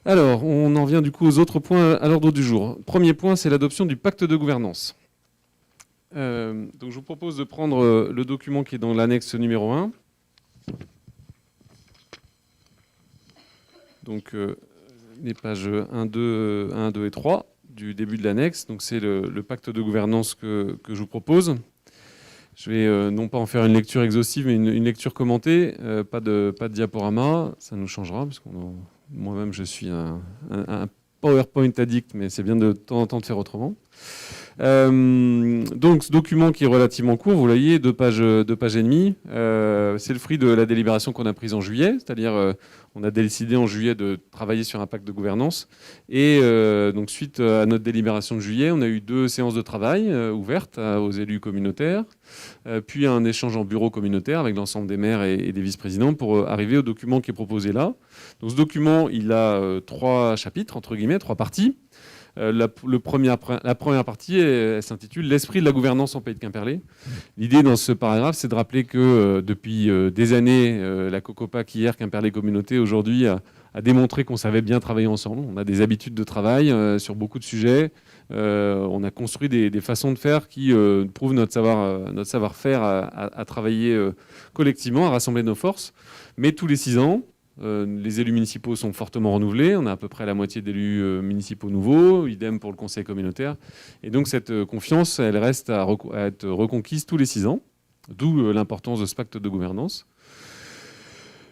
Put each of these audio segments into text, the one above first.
Alors, on en vient du coup aux autres points à l'ordre du jour. Premier point, c'est l'adoption du pacte de gouvernance. Donc je vous propose de prendre le document qui est dans l'annexe numéro 1. Donc les pages 1, 2, 1, 2 et 3 du début de l'annexe. Donc c'est le pacte de gouvernance que je vous propose. Je vais non pas en faire une lecture exhaustive, mais une lecture commentée, pas de diaporama, ça nous changera, parce que moi-même je suis un PowerPoint addict, mais c'est bien de temps en temps de faire autrement. Donc ce document qui est relativement court, vous voyez, 2 pages et demie, c'est le fruit de la délibération qu'on a prise en juillet, c'est-à-dire on a décidé en juillet de travailler sur un pacte de gouvernance, et donc suite à notre délibération de juillet, on a eu 2 séances de travail ouvertes aux élus communautaires, puis un échange en bureau communautaire avec l'ensemble des maires et des vice-présidents pour arriver au document qui est proposé là. Donc ce document, il a 3 chapitres, entre guillemets, 3 parties. La première partie elle s'intitule « L'esprit de la gouvernance en Pays de Quimperlé ». L'idée dans ce paragraphe, c'est de rappeler que depuis des années, la COCOPAC, hier Quimperlé Communauté, aujourd'hui, a démontré qu'on savait bien travailler ensemble. On a des habitudes de travail sur beaucoup de sujets. On a construit des façons de faire qui prouvent notre savoir-faire à travailler collectivement, à rassembler nos forces. Mais tous les 6 ans, les élus municipaux sont fortement renouvelés. On a à peu près la moitié d'élus municipaux nouveaux, idem pour le conseil communautaire. Et donc cette confiance, elle reste à être reconquise tous les 6 ans, d'où l'importance de ce pacte de gouvernance.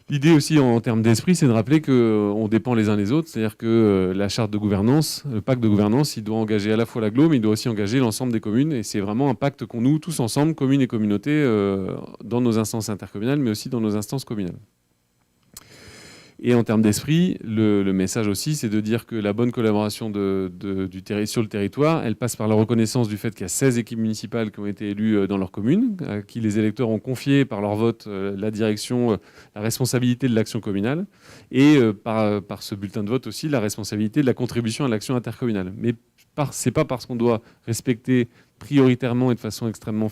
L'idée aussi en termes d'esprit, c'est de rappeler qu'on dépend les uns les autres, c'est-à-dire que la charte de gouvernance, le pacte de gouvernance, il doit engager à la fois l'agglo, mais il doit aussi engager l'ensemble des communes. Et c'est vraiment un pacte qu'on noue tous ensemble, communes et communautés, dans nos instances intercommunales, mais aussi dans nos instances communales. Et en termes d'esprit, le message aussi, c'est de dire que la bonne collaboration sur le territoire, elle passe par la reconnaissance du fait qu'il y a 16 équipes municipales qui ont été élues dans leur commune, à qui les électeurs ont confié par leur vote la direction, la responsabilité de l'action communale, et par ce bulletin de vote aussi, la responsabilité de la contribution à l'action intercommunale. Mais c'est pas parce qu'on doit respecter prioritairement et de façon extrêmement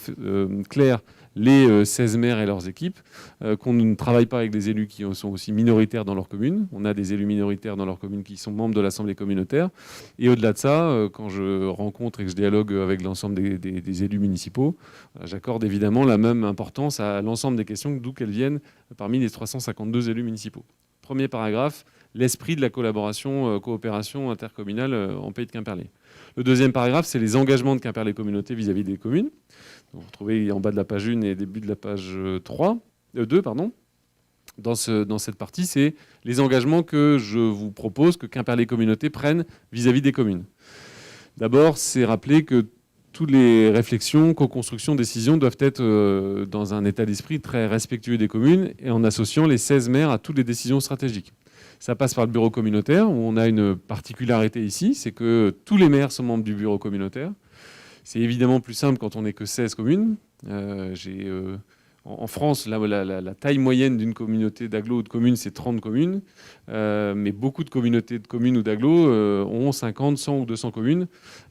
claire les 16 maires et leurs équipes, qu'on ne travaille pas avec des élus qui sont aussi minoritaires dans leur commune. On a des élus minoritaires dans leur commune qui sont membres de l'Assemblée communautaire. Et au-delà de ça, quand je rencontre et que je dialogue avec l'ensemble des élus municipaux, j'accorde évidemment la même importance à l'ensemble des questions, d'où qu'elles viennent parmi les 352 élus municipaux. Premier paragraphe, l'esprit de la collaboration, coopération intercommunale en Pays de Quimperlé. Le deuxième paragraphe, c'est les engagements de Quimperlé Communauté vis-à-vis des communes. Vous retrouvez en bas de la page 1 et début de la page 2. Dans cette partie, c'est les engagements que je vous propose que Quimperlé Communauté prenne vis-à-vis des communes. D'abord, c'est rappeler que toutes les réflexions, co-constructions, décisions doivent être dans un état d'esprit très respectueux des communes et en associant les 16 maires à toutes les décisions stratégiques. Ça passe par le bureau communautaire, où on a une particularité ici, c'est que tous les maires sont membres du bureau communautaire. C'est évidemment plus simple quand on n'est que 16 communes. En France, la taille moyenne d'une communauté d'agglo ou de communes, c'est 30 communes. Mais beaucoup de communautés de communes ou d'agglo ont 50, 100 ou 200 communes.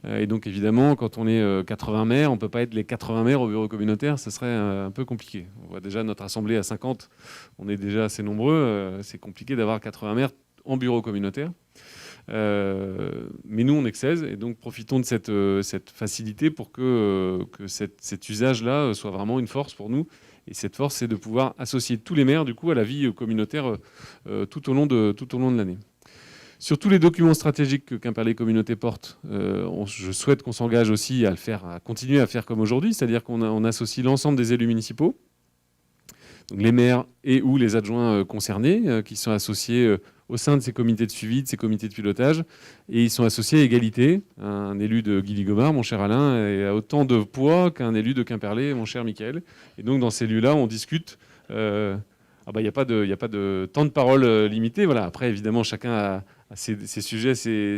Et donc évidemment, quand on est 80 maires, on ne peut pas être les 80 maires au bureau communautaire, ce serait un peu compliqué. On voit déjà notre assemblée à 50, on est déjà assez nombreux. C'est compliqué d'avoir 80 maires en bureau communautaire. Mais nous, on est que 16, et donc profitons de cette facilité pour que cet usage-là soit vraiment une force pour nous. Et cette force, c'est de pouvoir associer tous les maires du coup, à la vie communautaire tout au long de l'année. Sur tous les documents stratégiques que Quimperlé Communauté porte, je souhaite qu'on s'engage aussi à continuer à faire comme aujourd'hui, c'est-à-dire qu'on associe l'ensemble des élus municipaux, donc les maires et ou les adjoints concernés, qui sont associés au sein de ces comités de suivi, de ces comités de pilotage, et ils sont associés à égalité. Un élu de Guilly-Gomard, mon cher Alain, a autant de poids qu'un élu de Quimperlé, mon cher Mickaël. Et donc dans ces lieux-là, on discute. Il n'y a pas de temps de parole limité. Voilà. Après, évidemment, chacun a ses sujets, ses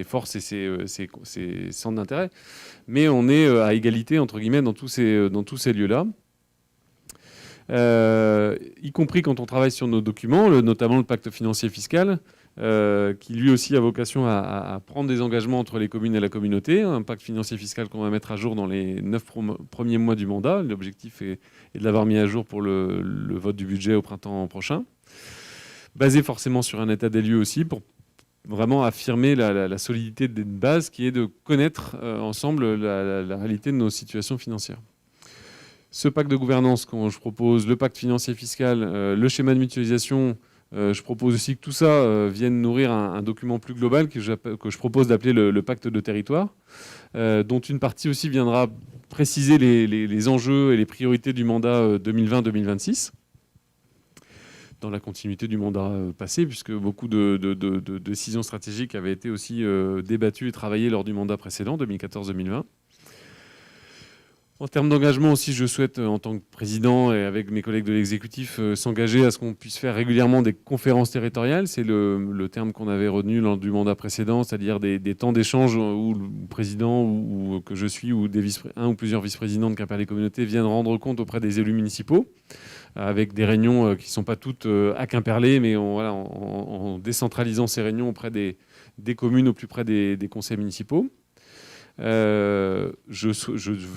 forces et ses centres d'intérêt. Mais on est à égalité, entre guillemets, dans tous ces lieux-là. Y compris quand on travaille sur nos documents, notamment le pacte financier fiscal, qui lui aussi a vocation à prendre des engagements entre les communes et la communauté. Un pacte financier fiscal qu'on va mettre à jour dans les 9 premiers mois du mandat. L'objectif est de l'avoir mis à jour pour le vote du budget au printemps prochain. basé forcément sur un état des lieux aussi, pour vraiment affirmer la solidité d'une base qui est de connaître ensemble la réalité de nos situations financières. Ce pacte de gouvernance que je propose, le pacte financier et fiscal, le schéma de mutualisation, je propose aussi que tout ça vienne nourrir un document plus global que je propose d'appeler le pacte de territoire, dont une partie aussi viendra préciser les enjeux et les priorités du mandat 2020-2026, dans la continuité du mandat passé, puisque beaucoup de décisions stratégiques avaient été aussi débattues et travaillées lors du mandat précédent, 2014-2020. En termes d'engagement aussi, je souhaite, en tant que président et avec mes collègues de l'exécutif, s'engager à ce qu'on puisse faire régulièrement des conférences territoriales. C'est le terme qu'on avait retenu lors du mandat précédent, c'est-à-dire des temps d'échange où le président ou que je suis ou un ou plusieurs vice-présidents de Quimperlé-Communauté viennent rendre compte auprès des élus municipaux, avec des réunions qui ne sont pas toutes à Quimperlé, mais en décentralisant ces réunions auprès des communes au plus près des conseils municipaux. Je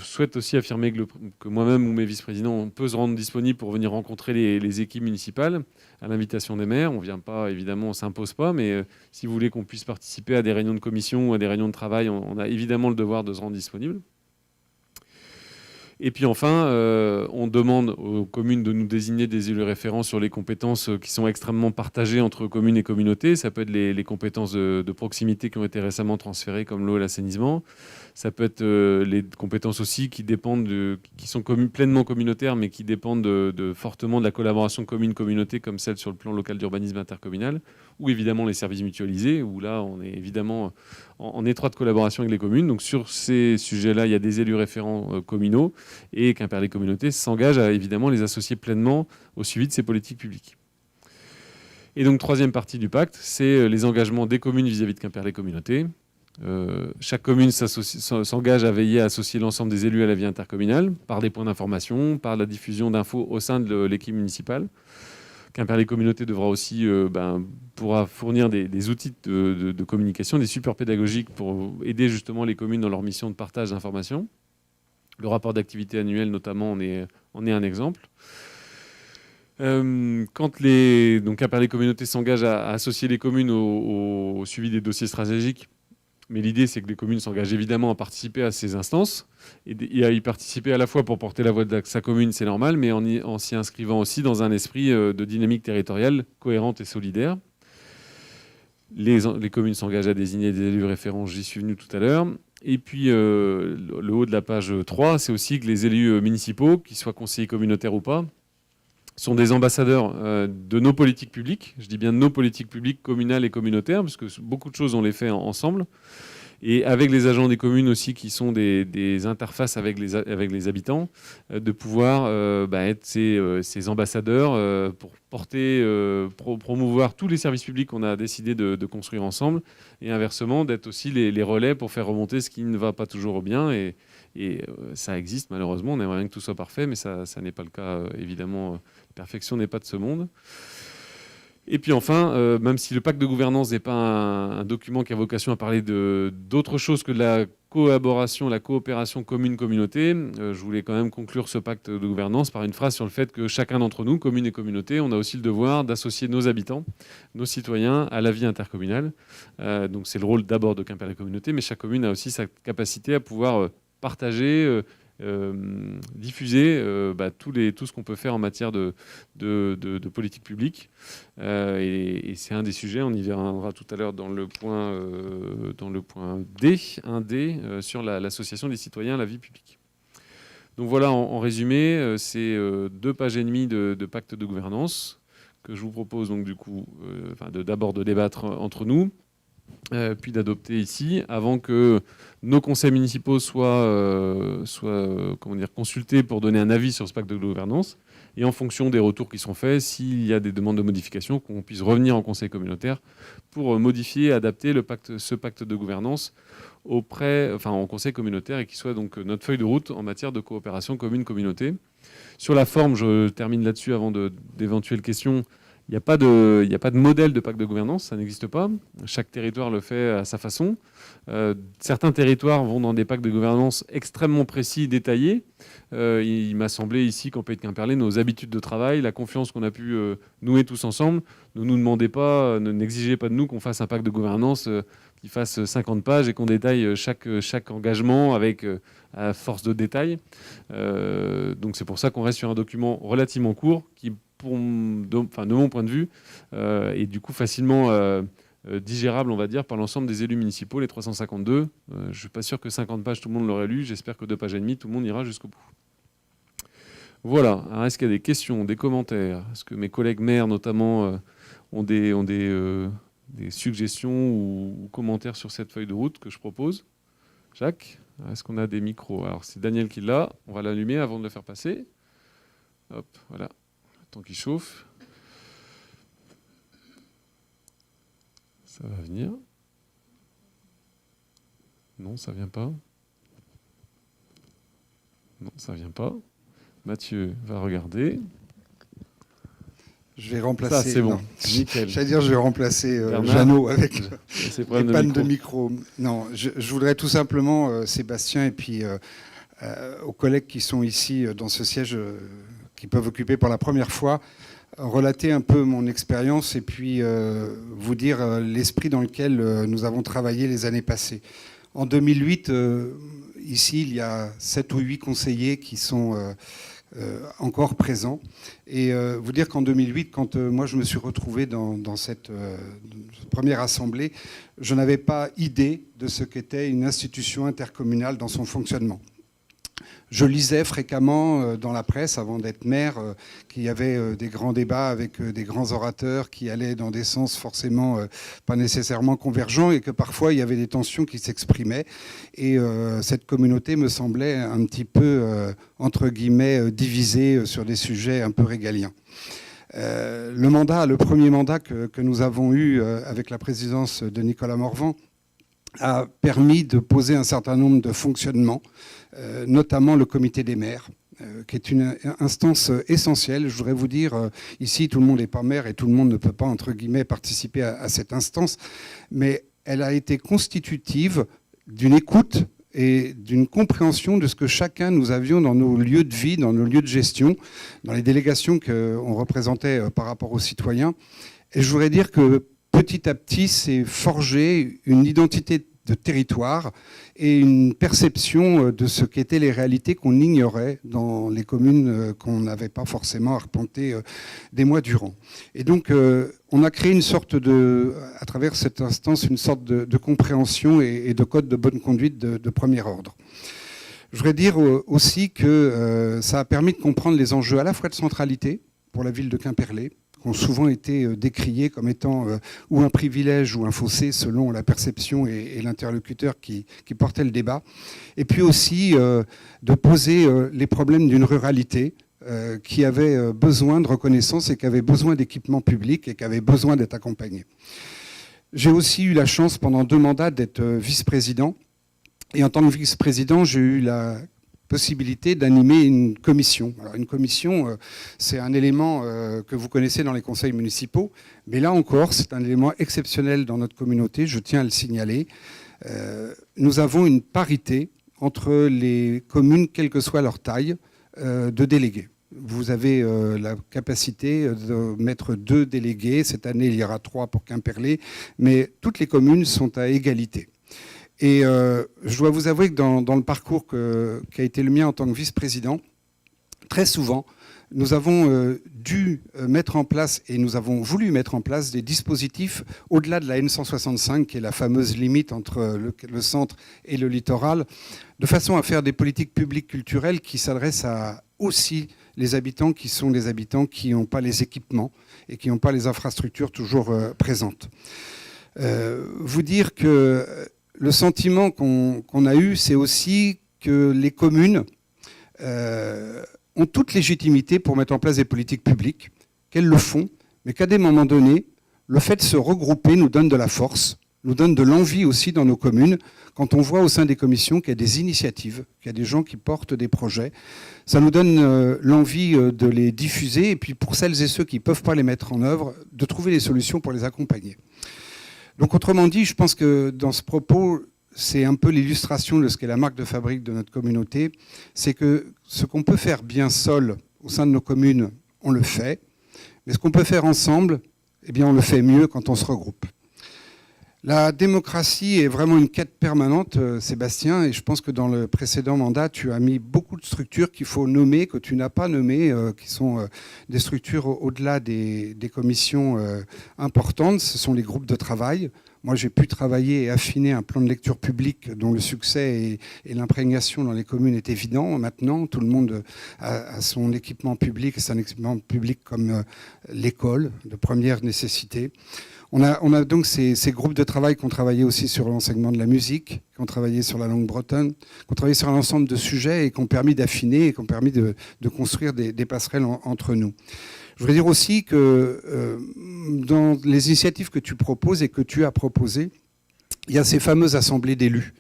souhaite aussi affirmer que moi-même ou mes vice-présidents, on peut se rendre disponible pour venir rencontrer les équipes municipales à l'invitation des maires. On ne vient pas, évidemment, on ne s'impose pas, mais si vous voulez qu'on puisse participer à des réunions de commission ou à des réunions de travail, on a évidemment le devoir de se rendre disponible. Et puis enfin, on demande aux communes de nous désigner des élus référents sur les compétences qui sont extrêmement partagées entre communes et communautés. Ça peut être les compétences de proximité qui ont été récemment transférées, comme l'eau et l'assainissement. Ça peut être les compétences aussi qui sont pleinement communautaires, mais qui dépendent fortement de la collaboration commune-communauté, comme celle sur le plan local d'urbanisme intercommunal, ou évidemment les services mutualisés, où là, on est évidemment en étroite collaboration avec les communes. Donc sur ces sujets-là, il y a des élus référents communaux, et Quimperlé-Communauté s'engage à évidemment les associer pleinement au suivi de ces politiques publiques. Et donc troisième partie du pacte, c'est les engagements des communes vis-à-vis de Quimperlé-Communauté. Chaque commune s'engage à veiller à associer l'ensemble des élus à la vie intercommunale par des points d'information, par la diffusion d'infos au sein de l'équipe municipale. Quimperlé-Communauté devra aussi pourra fournir des outils de communication, des supports pédagogiques pour aider justement les communes dans leur mission de partage d'informations. Le rapport d'activité annuel, notamment, en est un exemple. Quand Quimperlé-Communauté s'engage à associer les communes au suivi des dossiers stratégiques, mais l'idée, c'est que les communes s'engagent évidemment à participer à ces instances et à y participer à la fois pour porter la voix de sa commune, c'est normal, mais en s'y inscrivant aussi dans un esprit de dynamique territoriale cohérente et solidaire. Les communes s'engagent à désigner des élus référents, j'y suis venu tout à l'heure. Et puis, le haut de la page 3, c'est aussi que les élus municipaux, qu'ils soient conseillers communautaires ou pas, sont des ambassadeurs de nos politiques publiques. Je dis bien de nos politiques publiques communales et communautaires, parce que beaucoup de choses, on les fait ensemble. Et avec les agents des communes aussi, qui sont des interfaces avec les habitants, de pouvoir être ces ambassadeurs pour porter, promouvoir tous les services publics qu'on a décidé de construire ensemble, et inversement, d'être aussi les relais pour faire remonter ce qui ne va pas toujours bien. Et ça existe malheureusement, on aimerait bien que tout soit parfait, mais ça n'est pas le cas, évidemment. La perfection n'est pas de ce monde. Et puis enfin, même si le pacte de gouvernance n'est pas un document qui a vocation à parler d'autre chose que de la collaboration, la coopération commune-communauté, je voulais quand même conclure ce pacte de gouvernance par une phrase sur le fait que chacun d'entre nous, communes et communautés, on a aussi le devoir d'associer nos habitants, nos citoyens à la vie intercommunale. Donc c'est le rôle d'abord de Quimperlé-Communauté, mais chaque commune a aussi sa capacité à pouvoir partager, diffuser tout ce qu'on peut faire en matière de politique publique. Et c'est un des sujets, on y verra tout à l'heure dans le point D, 1D, sur l'association des citoyens à la vie publique. Donc voilà, en résumé, c'est 2 pages et demie de pacte de gouvernance que je vous propose donc du coup d'abord de débattre entre nous, puis d'adopter ici, avant que nos conseils municipaux soient consultés pour donner un avis sur ce pacte de gouvernance, et en fonction des retours qui sont faits, s'il y a des demandes de modification, qu'on puisse revenir en conseil communautaire pour modifier et adapter ce pacte de gouvernance en conseil communautaire, et qui soit donc notre feuille de route en matière de coopération commune-communauté. Sur la forme, je termine là-dessus avant d'éventuelles questions. Il n'y a pas de modèle de pacte de gouvernance, ça n'existe pas. Chaque territoire le fait à sa façon. Certains territoires vont dans des pactes de gouvernance extrêmement précis, détaillés. Il m'a semblé ici qu'en Pays de Quimperlé, nos habitudes de travail, la confiance qu'on a pu nouer tous ensemble, ne nous demandez pas, n'exigez pas de nous qu'on fasse un pacte de gouvernance qui fasse 50 pages et qu'on détaille chaque engagement avec à force de détails. Donc c'est pour ça qu'on reste sur un document relativement court qui, de mon point de vue, est du coup facilement digérable, on va dire, par l'ensemble des élus municipaux, les 352. Je ne suis pas sûr que 50 pages, tout le monde l'aurait lu. J'espère que 2 pages et demie, tout le monde ira jusqu'au bout. Voilà. Alors, est-ce qu'il y a des questions, des commentaires? Est-ce que mes collègues maires, notamment, ont des suggestions ou commentaires sur cette feuille de route que je propose? Jacques, est-ce qu'on a des micros? Alors, c'est Daniel qui l'a. On va l'allumer avant de le faire passer. Hop, voilà. Tant qu'il chauffe. Ça va venir. Non, ça vient pas. Non, ça vient pas. Mathieu va regarder. Je vais remplacer. Ça, c'est bon. Nickel. J'allais dire, je vais remplacer Jeannot avec les pannes de micro. Non, je voudrais tout simplement, Sébastien, et puis aux collègues qui sont ici dans ce siège, qui peuvent occuper pour la première fois, relater un peu mon expérience et puis vous dire l'esprit dans lequel nous avons travaillé les années passées. En 2008, ici, il y a 7 ou 8 conseillers qui sont encore présents. Et vous dire qu'en 2008, quand moi je me suis retrouvé dans cette première assemblée, je n'avais pas idée de ce qu'était une institution intercommunale dans son fonctionnement. Je lisais fréquemment dans la presse, avant d'être maire, qu'il y avait des grands débats avec des grands orateurs qui allaient dans des sens forcément pas nécessairement convergents et que parfois il y avait des tensions qui s'exprimaient. Et cette communauté me semblait un petit peu, entre guillemets, divisée sur des sujets un peu régaliens. Le premier mandat que nous avons eu avec la présidence de Nicolas Morvan a permis de poser un certain nombre de fonctionnements, notamment le comité des maires, qui est une instance essentielle. Je voudrais vous dire, ici, tout le monde n'est pas maire et tout le monde ne peut pas, entre guillemets, participer à cette instance, mais elle a été constitutive d'une écoute et d'une compréhension de ce que chacun nous avions dans nos lieux de vie, dans nos lieux de gestion, dans les délégations qu'on représentait par rapport aux citoyens. Et je voudrais dire que petit à petit, s'est forgé une identité de territoire et une perception de ce qu'étaient les réalités qu'on ignorait dans les communes qu'on n'avait pas forcément arpentées des mois durant. Et donc, on a créé une sorte à travers cette instance, une sorte de compréhension et de code de bonne conduite de premier ordre. Je voudrais dire aussi que ça a permis de comprendre les enjeux à la fois de centralité pour la ville de Quimperlé, qui ont souvent été décriés comme étant ou un privilège ou un fossé selon la perception et l'interlocuteur qui portait le débat. Et puis aussi de poser les problèmes d'une ruralité qui avait besoin de reconnaissance et qui avait besoin d'équipements publics et qui avait besoin d'être accompagnée. J'ai aussi eu la chance pendant 2 mandats d'être vice-président. Et en tant que vice-président, j'ai eu la possibilité d'animer une commission. Alors une commission, c'est un élément que vous connaissez dans les conseils municipaux, mais là encore, c'est un élément exceptionnel dans notre communauté, je tiens à le signaler. Nous avons une parité entre les communes, quelle que soit leur taille, de délégués. Vous avez la capacité de mettre 2 délégués. Cette année, il y aura 3 pour Quimperlé, mais toutes les communes sont à égalité. Et je dois vous avouer que dans le parcours qui a été le mien en tant que vice-président, très souvent, nous avons dû mettre en place, et nous avons voulu mettre en place, des dispositifs au-delà de la N165, qui est la fameuse limite entre le centre et le littoral, de façon à faire des politiques publiques culturelles qui s'adressent à aussi les habitants qui sont des habitants qui n'ont pas les équipements et qui n'ont pas les infrastructures toujours présentes. Vous dire que le sentiment qu'on a eu, c'est aussi que les communes ont toute légitimité pour mettre en place des politiques publiques, qu'elles le font, mais qu'à des moments donnés, le fait de se regrouper nous donne de la force nous donne de l'envie aussi dans nos communes, quand on voit au sein des commissions qu'il y a des initiatives, qu'il y a des gens qui portent des projets. Ça nous donne l'envie de les diffuser, et puis pour celles et ceux qui ne peuvent pas les mettre en œuvre, de trouver des solutions pour les accompagner. Donc autrement dit, je pense que dans ce propos, c'est un peu l'illustration de ce qu'est la marque de fabrique de notre communauté. C'est que ce qu'on peut faire bien seul au sein de nos communes, on le fait. Mais ce qu'on peut faire ensemble, eh bien, on le fait mieux quand on se regroupe. La démocratie est vraiment une quête permanente, Sébastien, et je pense que dans le précédent mandat, tu as mis beaucoup de structures qu'il faut nommer, que tu n'as pas nommées, qui sont des structures au-delà des commissions importantes. Ce sont les groupes de travail. Moi, j'ai pu travailler et affiner un plan de lecture publique dont le succès et l'imprégnation dans les communes est évident. Maintenant, tout le monde a son équipement public, et c'est un équipement public comme l'école, de première nécessité. On a donc ces groupes de travail qui ont travaillé aussi sur l'enseignement de la musique, qui ont travaillé sur la langue bretonne, qui ont travaillé sur un ensemble de sujets et qui ont permis d'affiner et qui ont permis de construire des passerelles entre nous. Je voudrais dire aussi que dans les initiatives que tu proposes et que tu as proposées, il y a ces fameuses assemblées d'élus.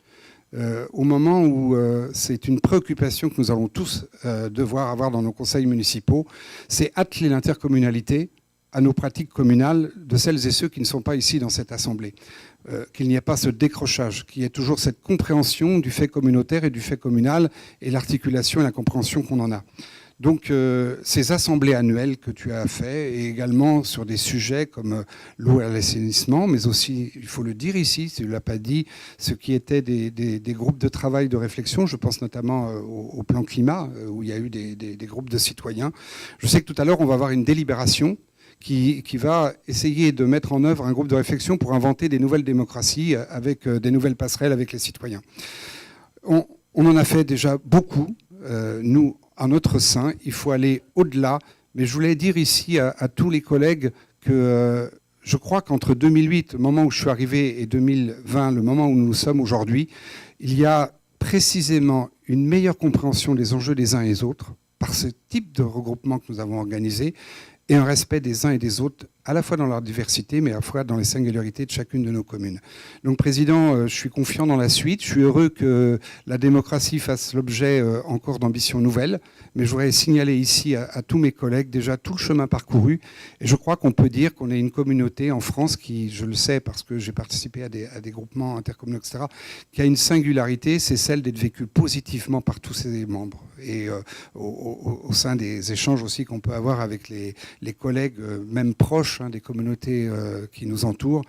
Au moment où c'est une préoccupation que nous allons tous devoir avoir dans nos conseils municipaux, c'est atteler l'intercommunalité à nos pratiques communales de celles et ceux qui ne sont pas ici dans cette assemblée. Qu'il n'y ait pas ce décrochage, qu'il y ait toujours cette compréhension du fait communautaire et du fait communal et l'articulation et la compréhension qu'on en a. Donc ces assemblées annuelles que tu as fait, et également sur des sujets comme l'eau et l'assainissement, mais aussi, il faut le dire ici, tu ne l'as pas dit, ce qui était des groupes de travail, de réflexion, je pense notamment au plan climat, où il y a eu des groupes de citoyens. Je sais que tout à l'heure, on va avoir une délibération qui va essayer de mettre en œuvre un groupe de réflexion pour inventer des nouvelles démocraties avec des nouvelles passerelles avec les citoyens. On en a fait déjà beaucoup, nous, à notre sein, il faut aller au-delà. Mais je voulais dire ici à tous les collègues que je crois qu'entre 2008, le moment où je suis arrivé, et 2020, le moment où nous sommes aujourd'hui, il y a précisément une meilleure compréhension des enjeux des uns et des autres par ce type de regroupement que nous avons organisé et un respect des uns et des autres, à la fois dans leur diversité, mais à la fois dans les singularités de chacune de nos communes. Donc, Président, je suis confiant dans la suite. Je suis heureux que la démocratie fasse l'objet encore d'ambitions nouvelles. Mais je voudrais signaler ici à tous mes collègues déjà tout le chemin parcouru. Et je crois qu'on peut dire qu'on est une communauté en France qui, je le sais parce que j'ai participé à des groupements intercommunaux, etc., qui a une singularité, c'est celle d'être vécue positivement par tous ses membres. Et au sein des échanges aussi qu'on peut avoir avec les collègues, même proches, des communautés qui nous entourent,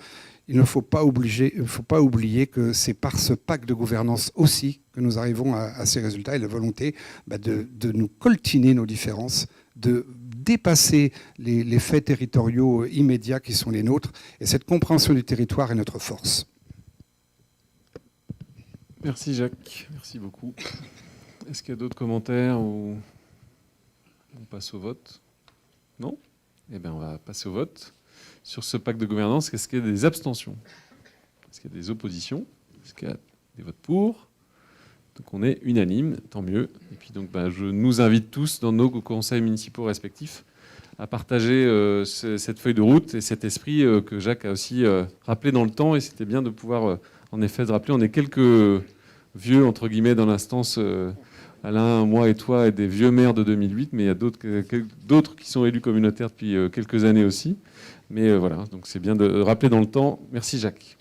il ne faut pas oublier que c'est par ce pacte de gouvernance aussi que nous arrivons à ces résultats et la volonté de nous coltiner nos différences, de dépasser les faits territoriaux immédiats qui sont les nôtres. Et cette compréhension du territoire est notre force. Merci Jacques, merci beaucoup. Est-ce qu'il y a d'autres commentaires ou on passe au vote? Non? Eh bien, on va passer au vote. Sur ce pacte de gouvernance, est-ce qu'il y a des abstentions? Est-ce qu'il y a des oppositions? Est-ce qu'il y a des votes pour? Donc on est unanime, tant mieux. Et puis donc, je nous invite tous dans nos conseils municipaux respectifs à partager cette feuille de route et cet esprit que Jacques a aussi rappelé dans le temps. Et c'était bien de pouvoir, en effet, de rappeler. On est quelques vieux, entre guillemets, dans l'instance... Alain, moi et toi, et des vieux maires de 2008, mais il y a d'autres qui sont élus communautaires depuis quelques années aussi. Mais voilà, donc c'est bien de rappeler dans le temps. Merci Jacques.